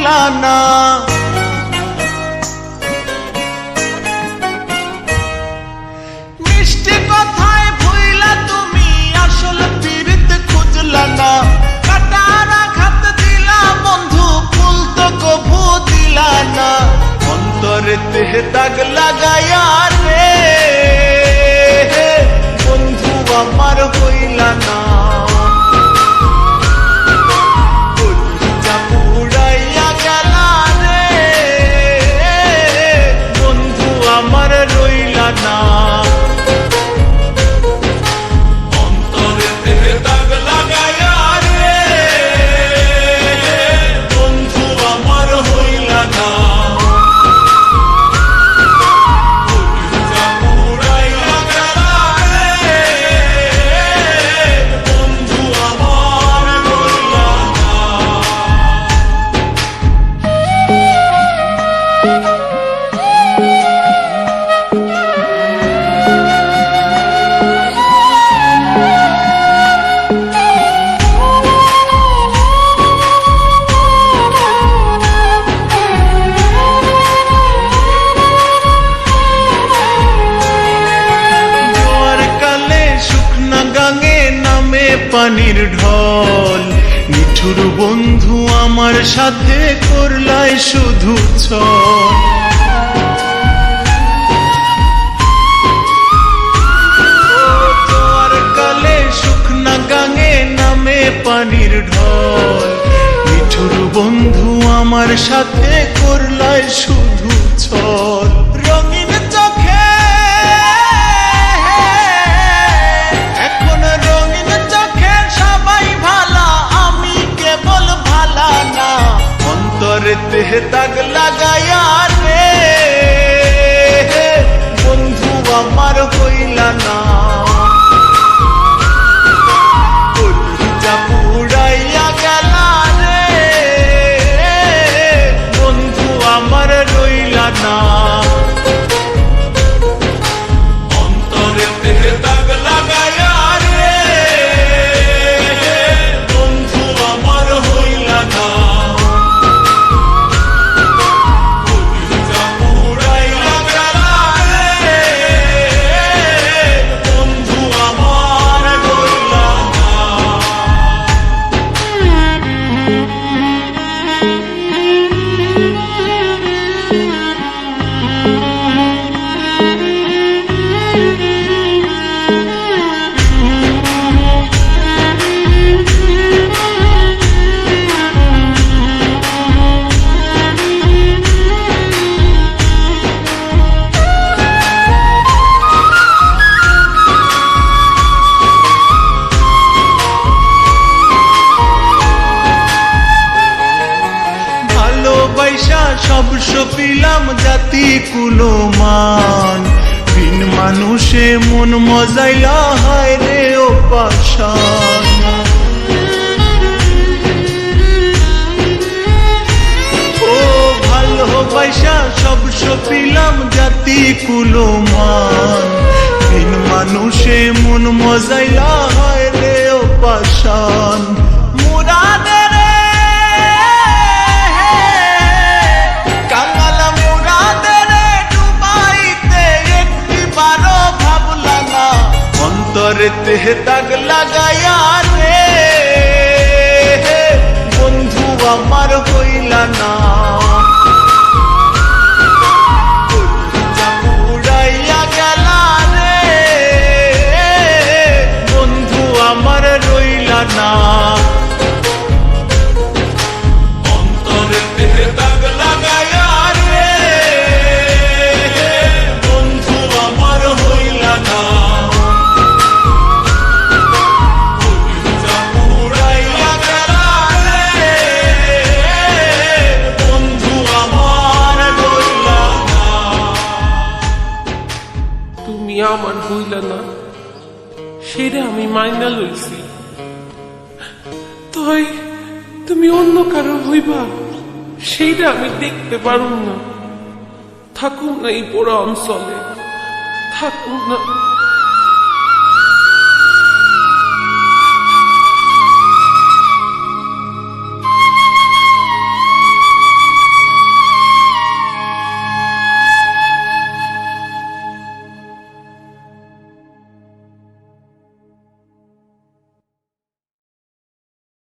ভুইলা না। মিষ্টি কথায় ভুইলা তুমি আসল পীড়িত খুঁজলা না। কাটার আঘাত দিলা বন্ধু, ফুল তো কভু দিলা না। অন্তরেতে দাগ লাগাইয়া রে বন্ধু আমার হইলা না। কলিজা পুড়াইয়া গেলা রে বন্ধু আমার রইলা না। অন্তরেতে দাগ লাগাইয়া রে বন্ধু আমার হইলা না। পানির ঢল নিঠুর বন্ধু আমার সাথে করলাই শুধু ছল। জোয়ার কালে শুকনা গাঙে নামে পানির ঢল নিঠুর বন্ধু আমার সাথে করলাই শুধু ছল। রঙিন চোখে অন্তরেতে দাগ লাগাইয়া রে বন্ধু আমার হইলা না। কলিজা পুড়াইয়া গেলা রে বন্ধু আমার রইলা না। অন্তরেতে দাগ লাগাইয়া রে বন্ধু আমার হইলা না। সব সপিলাম জাতি কুলমান, বিন মানুষে মন মজাইলা হায় রে ও পাশান। ও ভালোবাসা সব সপিলাম জাতি কুলমান, বিন মানুষে মন মজাইলা হায় রে ও পাশান। মুরাদে অন্তরেতে দাগ লাগাইয়া রে বন্ধু আমার হইলা না। কলিজা পুড়াইয়া গেলা রে বন্ধু আমার রইলা না। অন্তরেতে দাগ লাগাইয়া রে বন্ধু আমার হইলা না। আমার হইলা না সেটা আমি মাইনা লইছি, তাই তুমি অন্য কারো হইবা সেইটা আমি দেখতে পারুম না। থাকুন না এই পোড়া অঞ্চলে, থাকুন না।